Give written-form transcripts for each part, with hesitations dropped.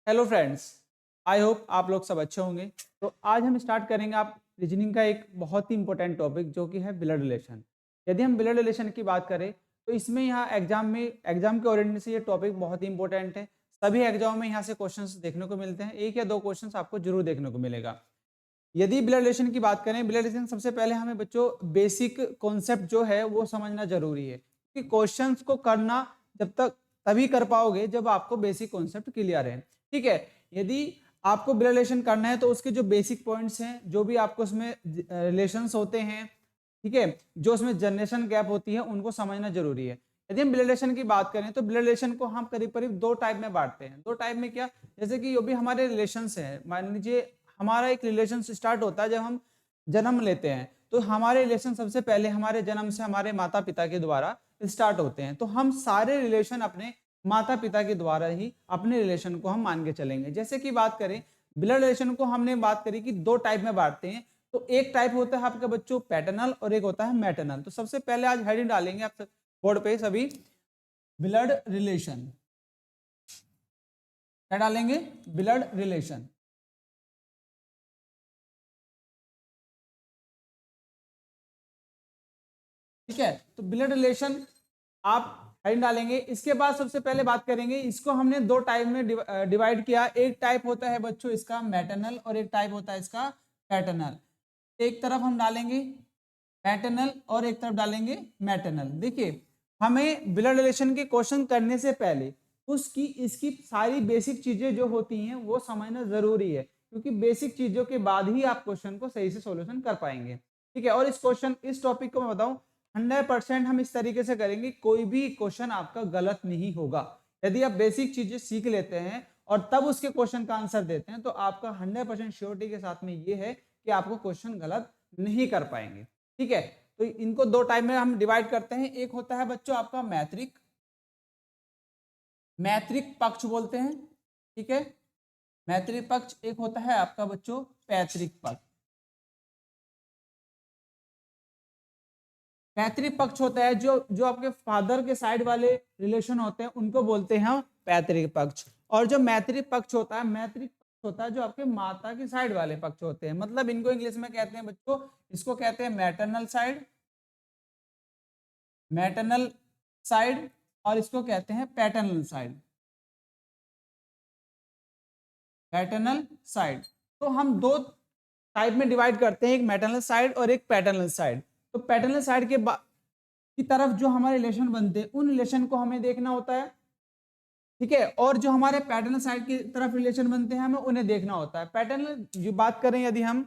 Hello friends, I hope आप लोग सब अच्छे होंगे। तो आज हम स्टार्ट करेंगे आप रीजनिंग का एक बहुत ही इंपॉर्टेंट टॉपिक जो कि है ब्लड रिलेशन। यदि हम ब्लड रिलेशन की बात करें तो इसमें यहाँ एग्जाम के ओरिएंटेशन से ये टॉपिक बहुत ही इंपॉर्टेंट है। सभी एग्जाम में यहाँ से क्वेश्चंस देखने को मिलते हैं, एक या दो क्वेश्चंस आपको जरूर देखने को मिलेगा। यदि ब्लड रिलेशन की बात करें, ब्लड रिलेशन सबसे पहले हमें बच्चों बेसिक कॉन्सेप्ट जो है वो समझना जरूरी है, कि क्वेश्चंस को करना जब तक तभी कर पाओगे जब आपको बेसिक कॉन्सेप्ट क्लियर है। ठीक है, यदि आपको ब्लड रिलेशन करना है तो उसके जो बेसिक पॉइंट्स हैं, जो भी आपको उसमें रिलेशंस होते हैं, ठीक है, जो उसमें जनरेशन गैप होती है, उनको समझना जरूरी है। यदि हम ब्लड रिलेशन की बात करें तो ब्लड रिलेशन को हम करीब करीब दो टाइप में बांटते हैं। दो टाइप में क्या, जैसे कि जो भी हमारे रिलेशंस हैं, मान लीजिए हमारा एक रिलेशन स्टार्ट होता है जब हम जन्म लेते हैं, तो हमारे रिलेशन सबसे पहले हमारे जन्म से हमारे माता पिता के द्वारा स्टार्ट होते हैं। तो हम सारे रिलेशन अपने माता पिता के द्वारा ही अपने रिलेशन को हम मान के चलेंगे। जैसे कि बात करें ब्लड रिलेशन को, हमने बात करी कि दो टाइप में बांटते हैं। तो एक टाइप होता है आपका बच्चों पैटर्नल और एक होता है मैटरनल। तो सबसे पहले आज हेडिंग डालेंगे आप बोर्ड पे सभी, ब्लड रिलेशन। क्या डालेंगे? Blood relation. ठीक है, तो ब्लड रिलेशन आप हेडिंग डालेंगे। इसके बाद सबसे पहले बात करेंगे, इसको हमने दो टाइप में डिवाइड किया। एक टाइप होता है बच्चों इसका मैटरनल और एक टाइप होता है इसका पैटर्नल। एक तरफ हम डालेंगे पैटर्नल और एक तरफ डालेंगे मैटरनल। देखिए, हमें ब्लड रिलेशन के क्वेश्चन करने से पहले उसकी इसकी सारी बेसिक चीजें जो होती हैं वो समझना जरूरी है, क्योंकि बेसिक चीजों के बाद ही आप क्वेश्चन को सही से सॉल्यूशन कर पाएंगे। ठीक है, और इस टॉपिक को मैं बताऊं, 100% हम इस तरीके से करेंगे, कोई भी क्वेश्चन आपका गलत नहीं होगा। यदि आप बेसिक चीजें सीख लेते हैं और तब उसके क्वेश्चन का आंसर देते हैं, तो आपका 100% श्योरिटी के साथ में ये है कि आपको क्वेश्चन गलत नहीं कर पाएंगे। ठीक है, तो इनको दो टाइप में हम डिवाइड करते हैं। एक होता है बच्चों आपका मैत्रिक, मैत्रिक पक्ष बोलते हैं। ठीक है, मैत्रिक पक्ष। एक होता है आपका बच्चों पैतृक पक्ष। पैतृक पक्ष होता है जो जो आपके फादर के साइड वाले रिलेशन होते हैं, उनको बोलते हैं पैतृक पक्ष। और जो मैत्रिक पक्ष होता है, मैत्रिक पक्ष होता है जो आपके माता के साइड वाले पक्ष होते हैं। मतलब इनको इंग्लिश में कहते हैं बच्चों, इसको कहते हैं मैटरनल साइड, मैटरनल साइड, और इसको कहते हैं पैटर्नल साइड, पैटर्नल साइड। तो हम दो टाइप में डिवाइड करते हैं, एक मैटरनल साइड और एक पैटर्नल साइड। तो पैटर्नल साइड के की तरफ जो हमारे रिलेशन बनते हैं, उन रिलेशन को हमें देखना होता है। ठीक है, और जो हमारे पैटर्नल साइड की तरफ रिलेशन बनते हैं, हमें उन्हें देखना होता है। पैटर्नल जो बात करें, यदि हम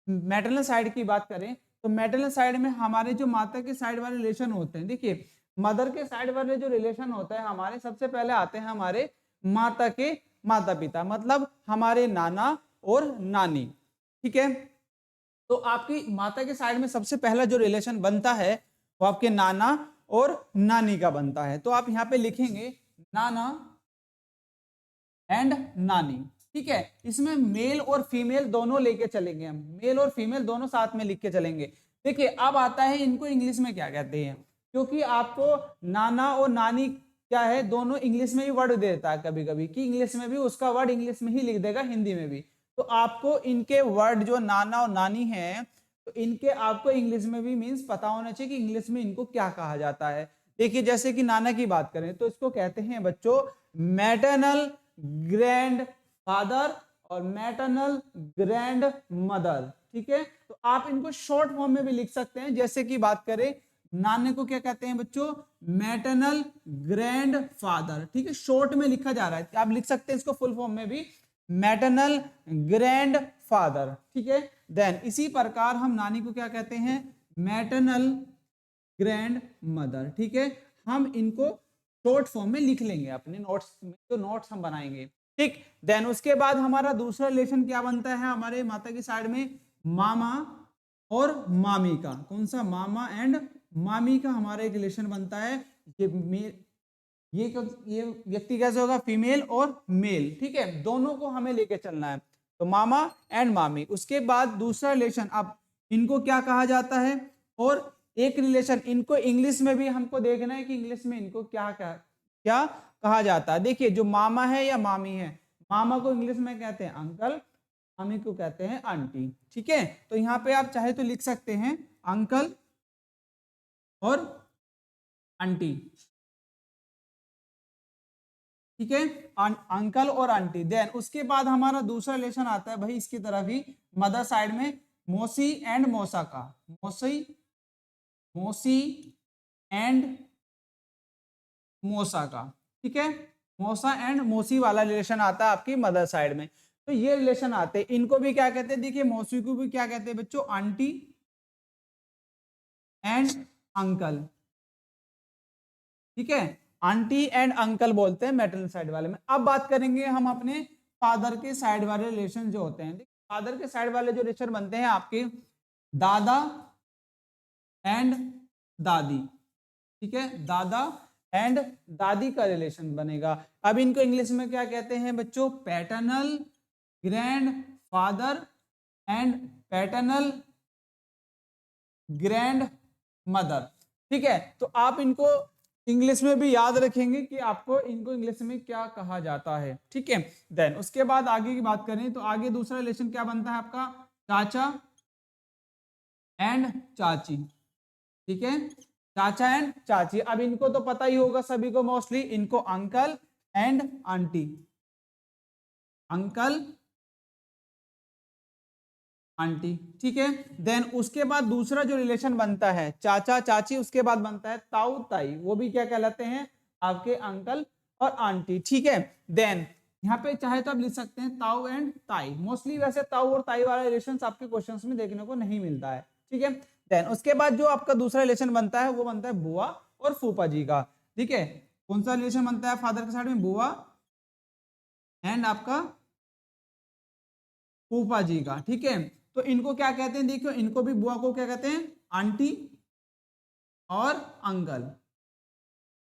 मैटरनल साइड की बात करें, तो मैटरनल साइड में हमारे जो माता के साइड वाले रिलेशन होते हैं, देखिए मदर के साइड वाले जो रिलेशन होता है हमारे, सबसे पहले आते हैं हमारे माता के माता पिता, मतलब हमारे नाना और नानी। ठीक है, तो आपकी माता के साइड में सबसे पहला जो रिलेशन बनता है वो आपके नाना और नानी का बनता है। तो आप यहाँ पे लिखेंगे नाना एंड नानी। ठीक है, इसमें मेल और फीमेल दोनों लेके चलेंगे हम, मेल और फीमेल दोनों साथ में लिख के चलेंगे। देखिए, अब आता है इनको इंग्लिश में क्या कहते हैं, क्योंकि आपको नाना और नानी क्या है, दोनों इंग्लिश में भी वर्ड देता है कभी कभी, कि इंग्लिश में भी उसका वर्ड इंग्लिश में ही लिख देगा, हिंदी में भी। तो आपको इनके वर्ड जो नाना और नानी है, तो इनके आपको इंग्लिश में भी मीन्स पता होना चाहिए कि इंग्लिश में इनको क्या कहा जाता है। देखिए, जैसे कि नाना की बात करें तो इसको कहते हैं बच्चों मैटरनल ग्रैंड फादर और मैटरनल ग्रैंड मदर। ठीक है, तो आप इनको शॉर्ट फॉर्म में भी लिख सकते हैं। जैसे कि बात करें, नाने को क्या कहते हैं बच्चों, मैटरनल ग्रैंड फादर। ठीक है, शॉर्ट में लिखा जा रहा है, आप लिख सकते हैं इसको फुल फॉर्म में भी, मैटरनल ग्रैंड फादर। ठीक है, देन इसी प्रकार हम नानी को क्या कहते हैं, मैटरनल ग्रैंड मदर। ठीक है, हम इनको शॉर्ट फॉर्म में लिख लेंगे अपने नोट्स में, जो नोट्स हम बनाएंगे। ठीक, देन उसके बाद हमारा दूसरा रिलेशन क्या बनता है हमारे माता की साइड में, मामा और मामी का। कौन सा? मामा एंड मामी का हमारा एक रिलेशन बनता है। ये व्यक्ति कैसे होगा, फीमेल और मेल। ठीक है, दोनों को हमें लेके चलना है, तो मामा एंड मामी। उसके बाद दूसरा रिलेशन, अब इनको क्या कहा जाता है, और एक रिलेशन इनको इंग्लिश में भी हमको देखना है कि इंग्लिश में इनको क्या क्या क्या कहा जाता है। देखिए, जो मामा है या मामी है, मामा को इंग्लिश में कहते हैं अंकल, मामी को कहते हैं आंटी। ठीक है, तो यहाँ पे आप चाहे तो लिख सकते हैं अंकल और आंटी। ठीक है, अंकल और आंटी। देन उसके बाद हमारा दूसरा रिलेशन आता है भाई इसकी तरफ ही, मदर साइड में, मौसी एंड मौसा का। मौसी एंड मौसा का। ठीक है, मौसा एंड मौसी वाला रिलेशन आता है आपकी मदर साइड में। तो ये रिलेशन आते हैं, इनको भी क्या कहते हैं, देखिए मौसी को भी क्या कहते हैं बच्चों, आंटी एंड अंकल। ठीक है, आंटी एंड अंकल बोलते हैं मैटरनल साइड वाले में। अब बात करेंगे हम अपने फादर के साइड वाले रिलेशन जो होते हैं। फादर के साइड वाले जो रिलेशन बनते हैं आपके, दादा एंड दादी। ठीक है, दादा एंड दादी का रिलेशन बनेगा। अब इनको इंग्लिश में क्या कहते हैं बच्चों, paternal grand father and paternal grand mother. ठीक है, तो आप इनको इंग्लिश में भी याद रखेंगे कि आपको इनको इंग्लिश में क्या कहा जाता है। ठीक है, देन उसके बाद आगे की बात करें तो आगे दूसरा रिलेशन क्या बनता है आपका, चाचा एंड चाची। ठीक है, चाचा एंड चाची। अब इनको तो पता ही होगा सभी को मोस्टली, इनको uncle and aunty, uncle aunty. ठीक है, देन उसके बाद दूसरा जो रिलेशन बनता है चाचा चाची, उसके बाद बनता है ताऊ ताई, वो भी क्या कहलाते हैं आपके अंकल और आंटी। ठीक है, देन यहाँ पे चाहे तो आप लिख सकते हैं ताऊ एंड ताई। मोस्टली वैसे ताऊ और ताई वाला रिलेशन आपके क्वेश्चंस में देखने को नहीं मिलता है। ठीक है, देन उसके बाद जो आपका दूसरा रिलेशन बनता है वो बनता है बुआ और फूफा जी का। ठीक है, कौन सा रिलेशन बनता है फादर के साइड में, बुआ एंड आपका फूफा जी का। ठीक है, तो इनको क्या कहते हैं, देखो इनको भी बुआ को क्या कहते हैं, आंटी और अंकल।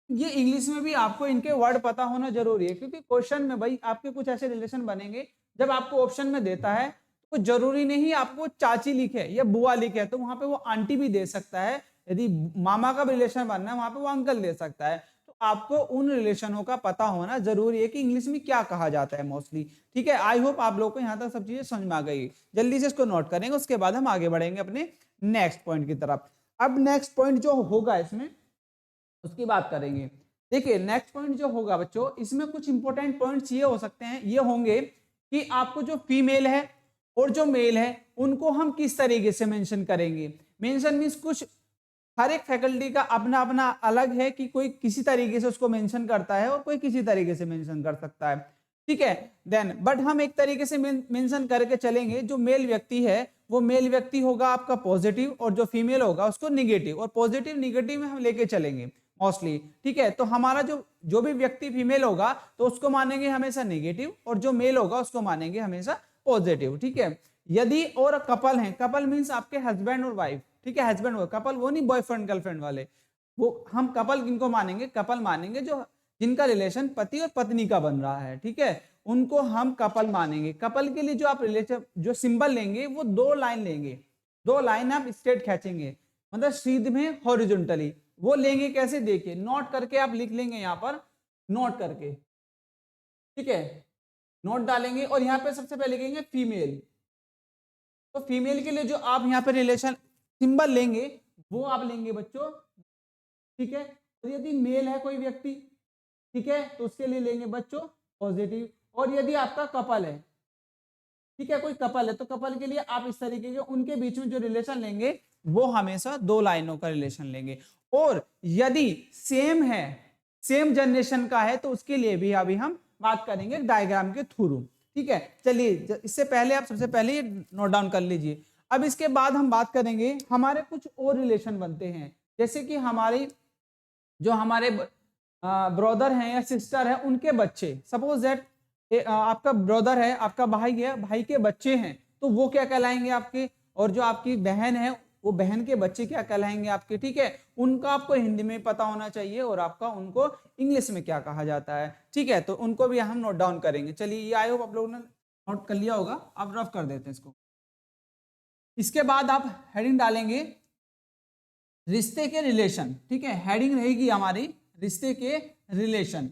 ये इंग्लिश में भी आपको इनके वर्ड पता होना जरूरी है, क्योंकि क्वेश्चन में भाई आपके कुछ ऐसे रिलेशन बनेंगे जब आपको ऑप्शन में देता है तो जरूरी नहीं आपको चाची लिखे या बुआ लिखे, तो वहां पे वो आंटी भी दे सकता है। यदि मामा का भी रिलेशन बनना है वहां पे वो अंकल दे सकता है। तो आपको उन रिलेशनों का पता होना जरूरी है कि इंग्लिश में क्या कहा जाता है मोस्टली। ठीक है, आई होप आप लोग को यहाँ तक सब चीजें समझ में आ गई। जल्दी से इसको नोट करेंगे, उसके बाद हम आगे बढ़ेंगे अपने नेक्स्ट पॉइंट की तरफ। अब नेक्स्ट पॉइंट जो होगा इसमें उसकी बात करेंगे। देखिए नेक्स्ट पॉइंट जो होगा बच्चों, इसमें कुछ इंपॉर्टेंट पॉइंट्स ये हो सकते हैं, ये होंगे कि आपको जो फीमेल है और जो मेल है उनको हम किस तरीके से मेंशन करेंगे। मेंशन मींस कुछ, हर एक फैकल्टी का अपना अपना अलग है कि कोई किसी तरीके से उसको मेंशन करता है और कोई किसी तरीके से मेंशन कर सकता है। ठीक है, देन बट हम एक तरीके से मेंशन करके चलेंगे। जो मेल व्यक्ति है वो मेल व्यक्ति होगा आपका पॉजिटिव, और जो फीमेल होगा उसको निगेटिव, और पॉजिटिव निगेटिव में हम लेके चलेंगे मोस्टली। ठीक है, तो हमारा जो भी व्यक्ति फीमेल होगा तो उसको मानेंगे हमेशा नेगेटिव, और जो मेल होगा उसको मानेंगे हमेशा पॉजिटिव। ठीक है, यदि और कपल हैं, कपल मीन्स आपके हस्बैंड और वाइफ। ठीक है, हस्बैंड और कपल, वो नहीं बॉयफ्रेंड गर्लफ्रेंड वाले, वो हम कपल किनको मानेंगे, कपल मानेंगे जो जिनका रिलेशन पति और पत्नी का बन रहा है। ठीक है, उनको हम कपल मानेंगे। कपल के लिए जो आप रिलेशन जो सिंबल लेंगे वो दो लाइन लेंगे, दो लाइन आप स्ट्रेट खींचेंगे, मतलब सीध में हॉरिजॉन्टली। वो लेंगे कैसे, देखिए नोट करके आप लिख लेंगे यहाँ पर, नोट करके। ठीक है, नोट डालेंगे और यहाँ पे सबसे पहले लिखेंगे फीमेल। तो फीमेल के लिए जो आप यहाँ पे रिलेशन सिंबल लेंगे वो आप लेंगे बच्चों। ठीक है, और यदि मेल है कोई व्यक्ति, ठीक है, तो उसके लिए लेंगे बच्चों पॉजिटिव। और यदि आपका कपल है, ठीक है, कोई कपल है, तो कपल के लिए आप इस तरीके के उनके बीच में जो रिलेशन लेंगे वो हमेशा दो लाइनों का रिलेशन लेंगे। और यदि सेम है, सेम जनरेशन का है, तो उसके लिए भी अभी हम बात करेंगे डायग्राम के थ्रू। ठीक है, चलिए इससे पहले आप सबसे पहले ये नोट डाउन कर लीजिए। अब इसके बाद हम बात करेंगे हमारे कुछ और रिलेशन बनते हैं, जैसे कि हमारी जो हमारे ब्रदर हैं या सिस्टर है उनके बच्चे। सपोज दैट आपका ब्रदर है, आपका भाई है, भाई के बच्चे हैं, तो वो क्या कहलाएंगे आपके। और जो आपकी बहन है वो बहन के बच्चे क्या कहलाएंगे आपके। ठीक है, उनका आपको हिंदी में पता होना चाहिए और आपका उनको इंग्लिश में क्या कहा जाता है। ठीक है, तो उनको भी हम नोट डाउन करेंगे। चलिए ये आई होप आप लोगों ने नोट कर लिया होगा, आप रफ कर देते हैं इसको। इसके बाद आप हेडिंग डालेंगे रिश्ते के रिलेशन। ठीक है, हेडिंग रहेगी हमारी रिश्ते के रिलेशन।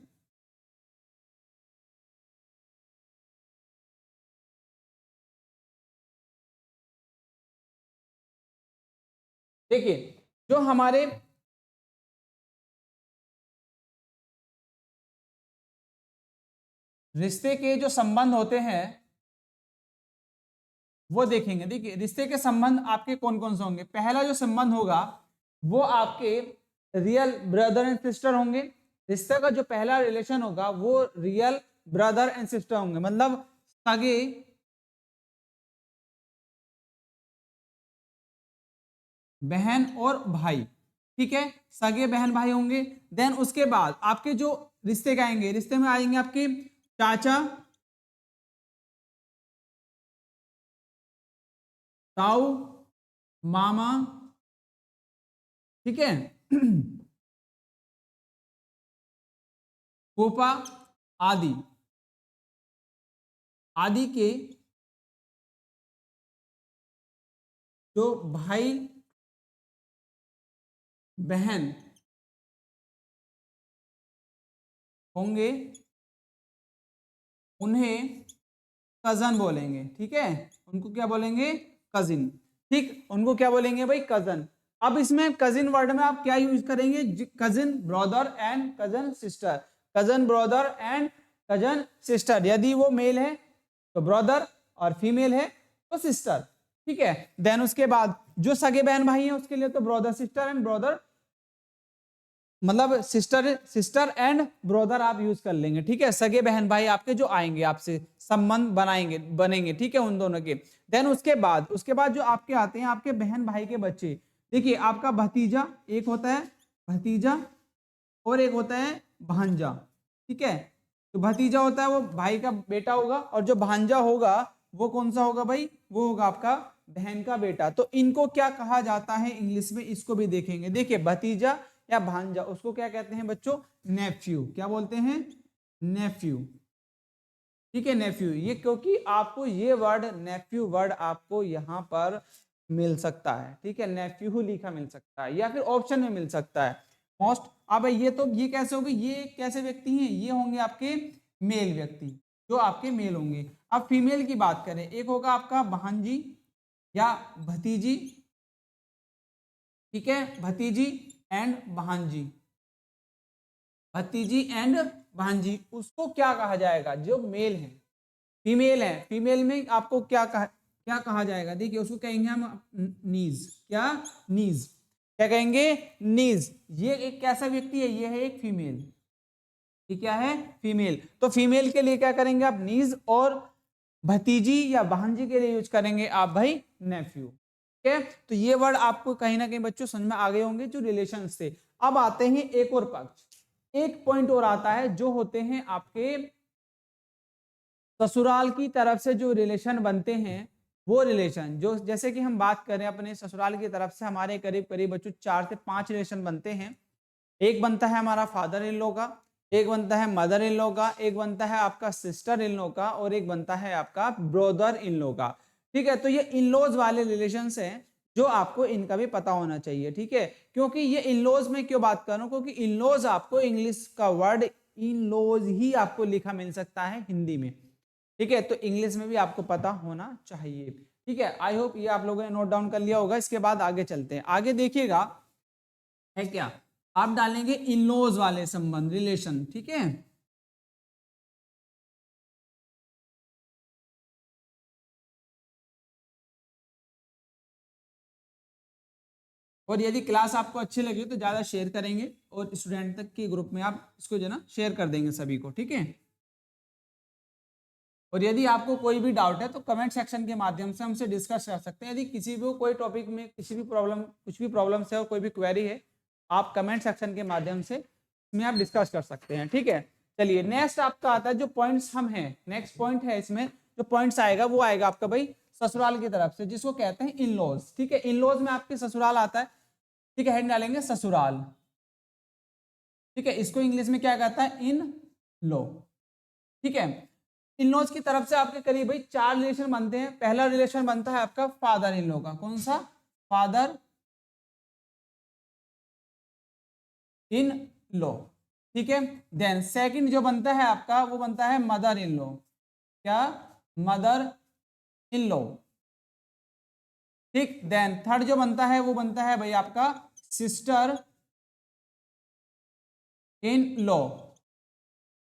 देखिए जो हमारे रिश्ते के जो संबंध होते हैं वो देखेंगे। देखिए रिश्ते के संबंध आपके कौन कौन से होंगे। पहला जो संबंध होगा वो आपके रियल ब्रदर एंड सिस्टर होंगे। रिश्ते का जो पहला रिलेशन होगा वो रियल ब्रदर एंड सिस्टर होंगे, मतलब सगे बहन और भाई। ठीक है, सगे बहन भाई होंगे। देन उसके बाद आपके जो रिश्ते का आएंगे, रिश्ते में आएंगे आपके चाचा, ताऊ, मामा, ठीक है, फूफा आदि। आदि के जो भाई बहन होंगे उन्हें कजन बोलेंगे। ठीक है, उनको क्या बोलेंगे, कजिन। ठीक, उनको क्या बोलेंगे भाई, कजन। अब इसमें कजिन वर्ड में आप क्या यूज करेंगे, cousin brother and cousin sister. Cousin brother and cousin sister, यदि वो मेल है तो ब्रदर और फीमेल है तो सिस्टर। ठीक है, देन उसके बाद जो सगे बहन भाई हैं उसके लिए तो ब्रदर सिस्टर एंड ब्रदर, मतलब सिस्टर एंड ब्रदर आप यूज कर लेंगे। ठीक है, सगे बहन भाई आपके जो आएंगे आपसे संबंध बनेंगे। ठीक है, उन दोनों के। देन उसके बाद जो आपके आते हैं आपके बहन भाई के बच्चे। देखिए आपका भतीजा एक होता है, भतीजा, और एक होता है भांजा। ठीक है, तो भतीजा होता है वो भाई का बेटा होगा, और जो भांजा होगा वो कौन सा होगा भाई, वो होगा आपका बहन का बेटा। तो इनको क्या कहा जाता है इंग्लिश में, इसको भी देखेंगे। देखिए भतीजा या भांजा उसको क्या कहते हैं बच्चों, नेफ्यू। क्या बोलते हैं, नेफ्यू। ठीक है, नेफ्यू। ये क्योंकि आपको ये वर्ड नेफ्यू वर्ड आपको यहाँ पर मिल सकता है। ठीक है, नेफ्यू लिखा मिल सकता है या फिर ऑप्शन में मिल सकता है मोस्ट। अब ये तो ये कैसे होंगे, ये कैसे व्यक्ति हैं, ये होंगे आपके मेल व्यक्ति, जो आपके मेल होंगे। अब फीमेल की बात करें, एक होगा आपका भांजी या भतीजी। ठीक है, भतीजी एंड भांजी, भतीजी एंड भांजी, उसको क्या कहा जाएगा, जो मेल है। फीमेल है, फीमेल में आपको क्या कहा जाएगा, देखिए उसको कहेंगे हम नीज। क्या, नीज। क्या कहेंगे, नीज। ये एक कैसा व्यक्ति है, ये है एक फीमेल। ये क्या है, फीमेल। तो फीमेल के लिए क्या करेंगे आप, नीज, और भतीजी या भांजी के लिए यूज करेंगे आप भाई नेफ्यू। ठीक है, तो ये वर्ड आपको कहीं ना कहीं बच्चों समझ में आ गए होंगे जो रिलेशन से। अब आते हैं एक और पक्ष, एक पॉइंट और आता है, जो होते हैं आपके ससुराल की तरफ से जो रिलेशन बनते हैं। वो रिलेशन जो, जैसे कि हम बात करें अपने ससुराल की तरफ से हमारे करीब करीब बच्चों 4 से 5 रिलेशन बनते हैं। एक बनता है हमारा फादर इन लॉ का, एक बनता है मदर इन लॉ का, एक बनता है आपका सिस्टर इन लॉ का, और एक बनता है आपका ब्रदर इन लॉ का। ठीक है, तो ये इन लॉज वाले रिलेशंस हैं जो आपको इनका भी पता होना चाहिए। ठीक है, क्योंकि ये इन लॉज में क्यों बात कर रहा हूं, क्योंकि इन लॉज आपको इंग्लिश का वर्ड इन लॉज ही आपको लिखा मिल सकता है हिंदी में। ठीक है, तो इंग्लिश में भी आपको पता होना चाहिए। ठीक है, आई होप ये आप लोगों ने नोट डाउन कर लिया होगा। इसके बाद आगे चलते हैं, आगे देखिएगा है क्या, आप डालेंगे इन लॉज वाले संबंध, रिलेशन। ठीक है, और यदि क्लास आपको अच्छी लगी तो ज्यादा शेयर करेंगे और स्टूडेंट तक के ग्रुप में आप इसको जो है ना शेयर कर देंगे सभी को। ठीक है, और यदि आपको कोई भी डाउट है तो कमेंट सेक्शन के माध्यम से हमसे डिस्कस कर सकते हैं। यदि किसी भी कोई टॉपिक में किसी भी प्रॉब्लम, कुछ भी प्रॉब्लम्स है और कोई भी क्वेरी है, आप कमेंट सेक्शन के माध्यम से इसमें आप डिस्कस कर सकते हैं। ठीक है, चलिए नेक्स्ट आपका आता है जो पॉइंट्स हम हैं, नेक्स्ट पॉइंट है इसमें जो पॉइंट्स आएगा वो आएगा आपका भाई ससुराल की तरफ से, जिसको कहते हैं इन लॉज। ठीक है, इन लॉज में आपके ससुराल आता है। ठीक है, हेड डालेंगे ससुराल। ठीक है, इसको इंग्लिश में क्या कहता है, इन लॉ। ठीक है, इन लॉज की तरफ से आपके करीब भाई 4 रिलेशन बनते हैं। पहला रिलेशन बनता है आपका फादर इन लॉ का, कौन सा, फादर इन लॉ। ठीक है, देन सेकंड जो बनता है आपका वो बनता है मदर इन लॉ। क्या, मदर इन लॉ। ठीक। देन थर्ड जो बनता है वो बनता है भाई आपका सिस्टर इन लॉ।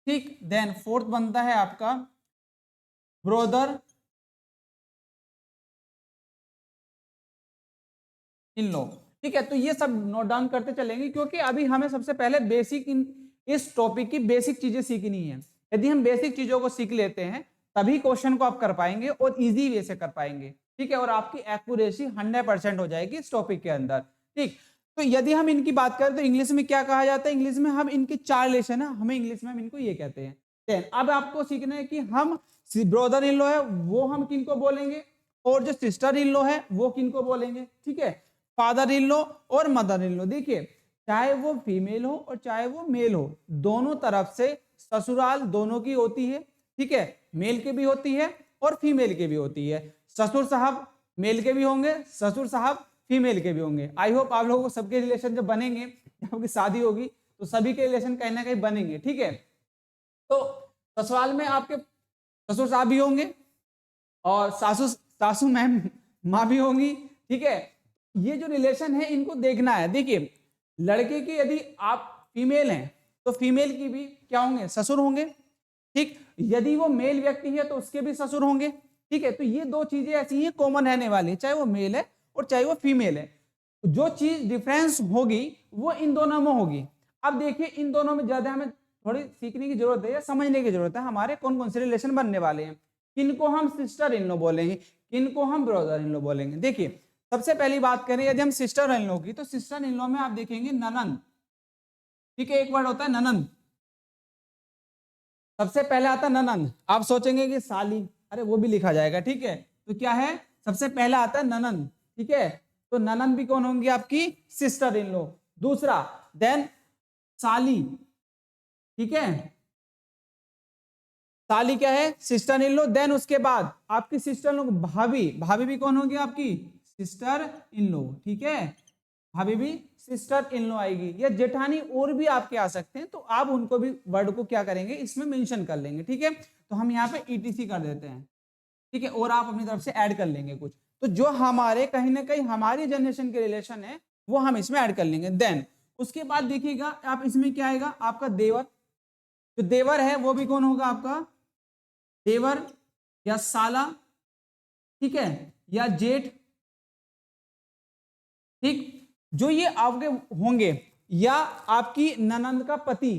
ठीक। देन फोर्थ बनता है आपका ब्रदर इन लो। ठीक है, तो ये सब नोट डाउन करते चलेंगे क्योंकि अभी हमें सबसे पहले बेसिक इस टॉपिक की बेसिक चीजें सीखनी है। यदि हम बेसिक चीजों को सीख लेते हैं तभी क्वेश्चन को आप कर पाएंगे और इजी वे से कर पाएंगे। ठीक है, और आपकी एक्यूरेसी 100% हो जाएगी इस टॉपिक के अंदर। ठीक। तो यदि हम इनकी बात करें तो इंग्लिश में क्या कहा जाता है, इंग्लिश में हम इनकी 4 रिलेशन है, हमें इंग्लिश में हम इनको ये कहते हैं। देन अब आपको सीखना है कि हम ब्रदर इन लॉ है वो हम किनको बोलेंगे और जो सिस्टर इन लॉ है वो किनको बोलेंगे। ठीक है, फादर इन लॉ और मदर इन लॉ, देखिए चाहे वो फीमेल हो और चाहे वो मेल हो, दोनों तरफ से ससुराल दोनों की होती है। ठीक है, मेल के भी होती है और फीमेल के भी होती है। ससुर साहब मेल के भी होंगे, ससुर साहब फीमेल के भी होंगे। आई होप आप लोगों को सबके रिलेशन जब बनेंगे, जब आपकी शादी होगी तो सभी के रिलेशन कहीं ना कहीं बनेंगे। ठीक है, तो ससुराल में आपके ससुर साहब भी होंगे और सासू सासू मैम माँ भी होंगी। ठीक है, ये जो रिलेशन है इनको देखना है। देखिए लड़के की यदि आप फीमेल हैं तो फीमेल की भी क्या होंगे, ससुर होंगे। ठीक, यदि वो मेल व्यक्ति है तो उसके भी ससुर होंगे। ठीक है, तो ये दो चीजें ऐसी हैं कॉमन रहने वाली, चाहे वो मेल है और चाहे वो फीमेल है। जो चीज डिफरेंस होगी वो इन दोनों में होगी। अब देखिए इन दोनों में ज्यादा हमें थोड़ी सीखने की जरूरत है या समझने की जरूरत है, हमारे कौन कौन से रिलेशन बनने वाले हैं। किनको हम सिस्टर इन लॉ बोलेंगे, किनको हम ब्रदर इन लॉ बोलेंगे। देखिए सबसे पहली बात करें यदि हम सिस्टर इन लॉ की, तो सिस्टर इन लॉ में आप देखेंगे ननंद। ठीक है, एक वर्ड होता है ननंद, सबसे पहले आता है ननंद। आप सोचेंगे कि साली, अरे वो भी लिखा जाएगा। ठीक है, तो क्या है, सबसे पहला आता है ननंद। ठीक है, तो ननंद भी कौन होंगी, आपकी सिस्टर इन लॉ। दूसरा देन साली। ठीक है, साली क्या है, सिस्टर इन लॉ। देन उसके बाद आपकी सिस्टर इन लॉ भाभी, भाभी भी कौन होगी आपकी सिस्टर इन लॉ। ठीक है, भाभी भी सिस्टर इन लॉ आएगी। या जेठानी और भी आपके आ सकते हैं, तो आप उनको भी वर्ड को क्या करेंगे, इसमें मेंशन कर लेंगे। ठीक है, तो हम यहाँ पे ईटीसी कर देते हैं। ठीक है, और आप अपनी तरफ से ऐड कर लेंगे कुछ, तो जो हमारे कहीं ना कहीं हमारी जनरेशन के रिलेशन है वो हम इसमें ऐड कर लेंगे। देन उसके बाद देखिएगा आप इसमें क्या आएगा, आपका देवर। जो देवर है वो भी कौन होगा, आपका देवर या साला। ठीक है, या जेठ। ठीक, जो ये आपके होंगे, या आपकी ननंद का पति।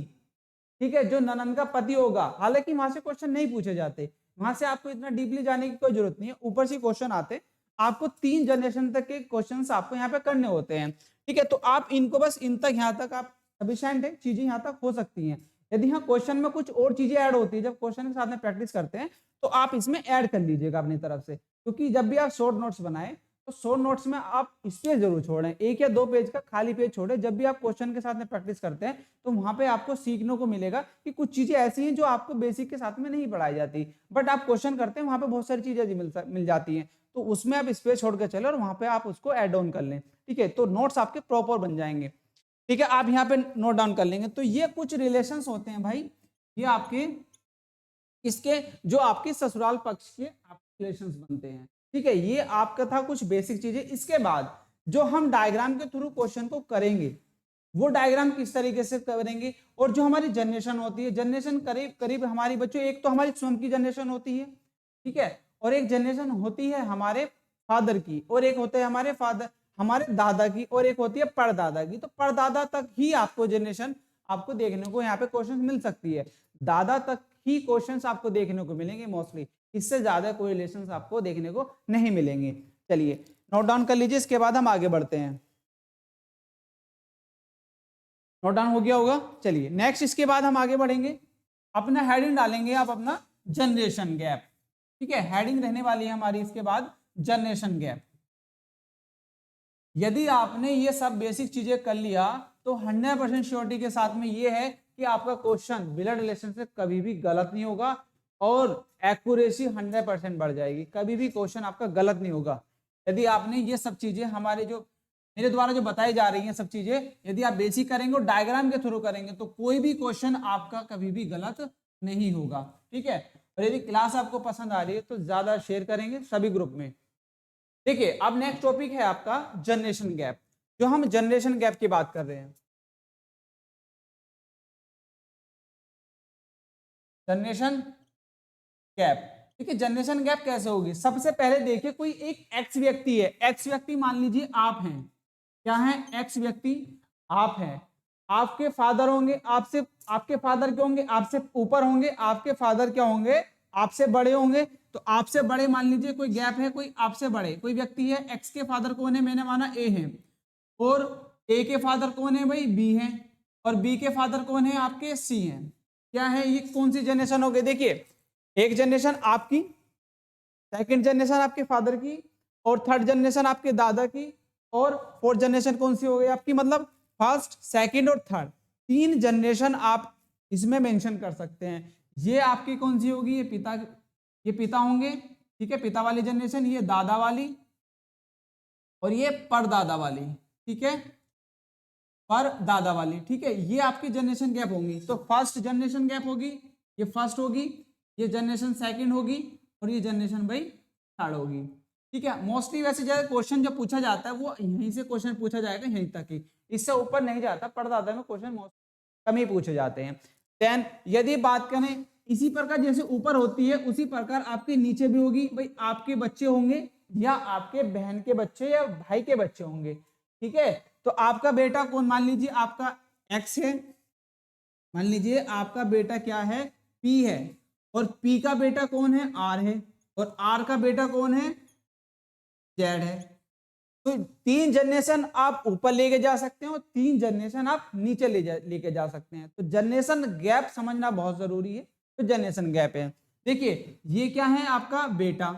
ठीक है, जो ननंद का पति होगा, हालांकि वहां से क्वेश्चन नहीं पूछे जाते, वहां से आपको इतना डीपली जाने की कोई जरूरत नहीं है, ऊपर से क्वेश्चन आते। आपको 3 जनरेशन तक के क्वेश्चंस आपको यहाँ पे करने होते हैं। ठीक है, तो आप इनको बस इन तक यहाँ तक आप सफिशिएंट है, चीजें यहाँ तक हो सकती हैं। यदि हाँ क्वेश्चन में कुछ और चीजें ऐड होती है, जब क्वेश्चन के साथ में प्रैक्टिस करते हैं तो आप इसमें ऐड कर लीजिएगा अपनी तरफ से, क्योंकि जब भी आप शॉर्ट नोट्स बनाए तो शॉर्ट नोट्स में आप स्पेस जरूर छोड़ें, 1 या 2 पेज का खाली पेज छोड़ें। जब भी आप क्वेश्चन के साथ में प्रैक्टिस करते हैं तो वहां पे आपको सीखने को मिलेगा कि कुछ चीजें ऐसी हैं जो आपको बेसिक के साथ में नहीं पढ़ाई जाती, बट आप क्वेश्चन करते हैं वहां पे बहुत सारी चीजें मिल जाती हैं, तो उसमें आप स्पेस छोड़ कर चले और वहां पे आप उसको एड ऑन कर लें। ठीक है, तो नोट्स आपके प्रॉपर बन जाएंगे। ठीक है, आप यहाँ पे नोट डाउन कर लेंगे। तो ये कुछ रिलेशन होते हैं भाई, ये आपके इसके जो आपके ससुराल पक्ष के आपके रिलेशंस बनते हैं। ठीक है, ये आपका था कुछ बेसिक चीजें। इसके बाद जो हम डायग्राम के थ्रू क्वेश्चन को करेंगे, वो डायग्राम किस तरीके से करेंगे, और जो हमारी जनरेशन होती है, जनरेशन करीब करीब हमारी बच्चों, एक तो हमारी स्वयं की जनरेशन होती है। ठीक है, और एक जनरेशन होती है हमारे फादर की, और एक होते हैं हमारे दादा की, और एक होती है परदादा की। तो परदादा तक ही आपको जनरेशन आपको देखने को यहाँ पे क्वेश्चन मिल सकती है, दादा तक ही क्वेश्चंस आपको देखने को मिलेंगे मोस्टली, इससे ज्यादा कोई रिलेशंस आपको देखने को नहीं मिलेंगे। चलिए नोट डाउन कर लीजिए, इसके बाद हम आगे बढ़ते हैं। नोट डाउन हो गया होगा। चलिए नेक्स्ट, इसके बाद हम आगे बढ़ेंगे, अपना हेडिंग डालेंगे आप अपना जनरेशन गैप। ठीक है, हेडिंग रहने वाली है हमारी इसके बाद जनरेशन गैप। यदि आपने ये सब बेसिक चीजें कर लिया तो 100% श्योरिटी के साथ में ये है कि आपका क्वेश्चन ब्लड रिलेशन से कभी भी गलत नहीं होगा और एक्यूरेसी 100% बढ़ जाएगी, कभी भी क्वेश्चन आपका गलत नहीं होगा। यदि आपने ये सब चीजें हमारे जो मेरे द्वारा जो बताई जा रही हैं सब चीजें, यदि आप बेसिक करेंगे और डायग्राम के थ्रू करेंगे तो कोई भी क्वेश्चन आपका कभी भी गलत नहीं होगा। ठीक है, और यदि क्लास आपको पसंद आ रही है तो ज्यादा शेयर करेंगे सभी ग्रुप में। देखिए अब नेक्स्ट टॉपिक है आपका जनरेशन गैप, जो हम जनरेशन गैप की बात कर रहे हैं। जनरेशन गैप, ठीक है। जनरेशन गैप कैसे होगी? सबसे पहले देखिए कोई एक एक्स व्यक्ति है, एक्स व्यक्ति मान लीजिए आप हैं, क्या है? एक्स व्यक्ति आप हैं। आपके फादर होंगे आपसे, आपके फादर क्या होंगे? आपसे ऊपर होंगे। आपके फादर क्या होंगे? आपसे बड़े होंगे। तो आपसे बड़े मान लीजिए कोई गैप है, कोई आपसे बड़े कोई व्यक्ति है। एक्स के फादर कौन है? मैंने माना ए है। और ए के फादर कौन है भाई? बी है। और बी के फादर कौन है? आपके सी है। क्या है ये? कौन सी जनरेशन हो गई? देखिए एक जनरेशन आपकी, सेकंड जनरेशन आपके फादर की, और थर्ड जनरेशन आपके दादा की, और फोर्थ जनरेशन कौन सी हो गई आपकी? मतलब फर्स्ट, सेकंड और थर्ड, तीन जनरेशन आप इसमें मेंशन कर सकते हैं। ये आपकी कौन सी होगी? ये पिता होंगे, ठीक है, पिता वाली जनरेशन, ये दादा वाली, और ये परदादा वाली, ठीक है, परदादा वाली, ठीक है। ये आपकी जनरेशन गैप होंगी। तो फर्स्ट जनरेशन गैप होगी, ये फर्स्ट होगी, ये जनरेशन सेकंड होगी, और ये जनरेशन भाई थर्ड होगी, ठीक है। मोस्टली वैसे ज्यादा क्वेश्चन जो पूछा जाता है वो यहीं से क्वेश्चन पूछा जाएगा, यहीं तक ही, इससे ऊपर नहीं जाता। परदादा में क्वेश्चन कम ही पूछे जाते हैं। देन यदि बात करें इसी प्रकार जैसे ऊपर होती है उसी प्रकार आपके नीचे भी होगी। भाई आपके बच्चे होंगे, या आपके बहन के बच्चे, या भाई के बच्चे होंगे, ठीक है। तो आपका बेटा कौन? मान लीजिए आपका एक्स है, मान लीजिए आपका बेटा क्या है? पी है। और पी का बेटा कौन है? आर है। और आर का बेटा कौन है? जेड है। तो तीन जनरेशन आप ऊपर लेके जा सकते हैं और तीन जनरेशन आप नीचे लेके जा सकते हैं। तो जनरेशन गैप समझना बहुत जरूरी है। तो जनरेशन गैप है, देखिए ये क्या है? आपका बेटा,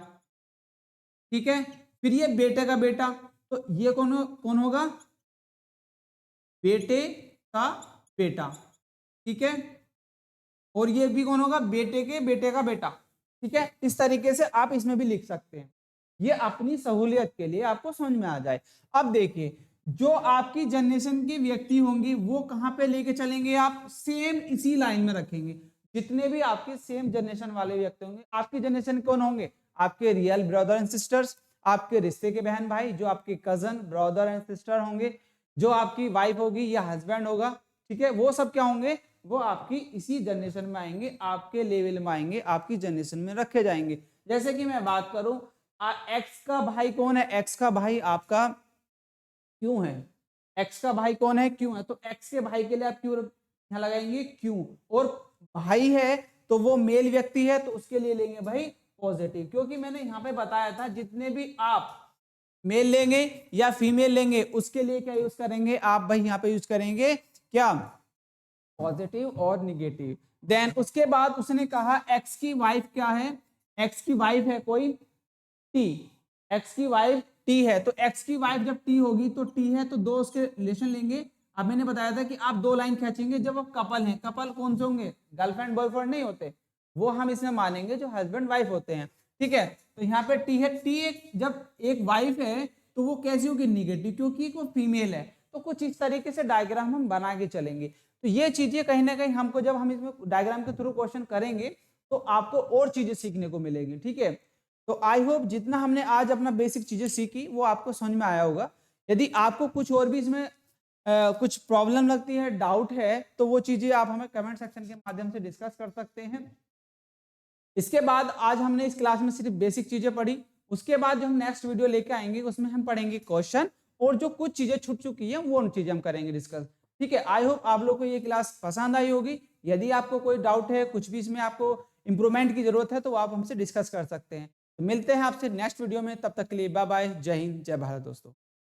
ठीक है। फिर ये बेटे का बेटा, तो ये कौन होगा? बेटे का बेटा, ठीक है। और ये भी कौन होगा? बेटे के बेटे का बेटा, ठीक है। इस तरीके से आप इसमें भी लिख सकते हैं, ये अपनी सहूलियत के लिए आपको समझ में आ जाए। अब देखिए जो आपकी जनरेशन की व्यक्ति होंगी वो कहां पे लेके चलेंगे? आप सेम इसी लाइन में रखेंगे। जितने भी आपके सेम जनरेशन वाले व्यक्ति होंगे, आपकी जनरेशन कौन होंगे? आपके रियल ब्रदर एंड सिस्टर्स, आपके रिश्ते के बहन भाई, जो आपके कजन ब्रदर एंड सिस्टर होंगे, जो आपकी वाइफ होगी या हस्बैंड होगा, ठीक है, वो सब क्या होंगे? वो आपकी इसी जनरेशन में आएंगे, आपके लेवल में आएंगे, आपकी जनरेशन में रखे जाएंगे। जैसे कि मैं बात करूं, एक्स का भाई कौन है? एक्स का भाई आपका क्यों है? एक्स का भाई कौन है? क्यों है। तो एक्स के भाई के लिए आप क्यों यहां लगाएंगे? क्यों। और भाई है तो वो मेल व्यक्ति है, तो उसके लिए लेंगे भाई पॉजिटिव, क्योंकि मैंने यहाँ पे बताया था जितने भी आप मेल लेंगे या फीमेल लेंगे उसके लिए क्या यूज करेंगे आप? भाई यहाँ पे यूज करेंगे क्या? पॉजिटिव और निगेटिव। देन उसके बाद उसने कहा एक्स की वाइफ क्या है? एक्स की वाइफ है कोई टी, एक्स की वाइफ टी है। तो एक्स की वाइफ जब टी होगी तो टी है तो दो उसके रिलेशन लेंगे। अब मैंने बताया था कि आप दो लाइन खींचेंगे जब वो कपल हैं। कपल कौन से होंगे? गर्लफ्रेंड बॉयफ्रेंड नहीं होते, वो हम इसमें मानेंगे जो हस्बैंड वाइफ होते हैं, ठीक है। तो यहाँ पे टी है, टी एक जब एक वाइफ है तो वो कैसी होगी? निगेटिव, क्योंकि वो फीमेल है। तो कुछ इस तरीके से डायग्राम हम बना के चलेंगे। तो ये चीजें कहीं ना कहीं हमको जब हम इसमें डायग्राम के थ्रू क्वेश्चन करेंगे तो आपको और चीजें सीखने को मिलेगी, ठीक है। तो आई होप जितना हमने आज अपना बेसिक चीजें सीखी वो आपको समझ में आया होगा। यदि आपको कुछ और भी इसमें कुछ प्रॉब्लम लगती है, डाउट है, तो वो चीजें आप हमें कमेंट सेक्शन के माध्यम से डिस्कस कर सकते हैं। इसके बाद आज हमने इस क्लास में सिर्फ बेसिक चीजें पढ़ी। उसके बाद जो हम नेक्स्ट वीडियो लेके आएंगे उसमें हम पढ़ेंगे क्वेश्चन, और जो कुछ चीजें छूट चुकी हैं वो चीजें हम करेंगे डिस्कस, ठीक है। आई होप आप लोग को ये क्लास पसंद आई होगी। यदि आपको कोई डाउट है, कुछ भी इसमें आपको इंप्रूवमेंट की जरूरत है, तो आप हमसे डिस्कस कर सकते हैं। तो मिलते हैं आपसे नेक्स्ट वीडियो में, तब तक के लिए बाय बाय, जय हिंद, जय भारत दोस्तों।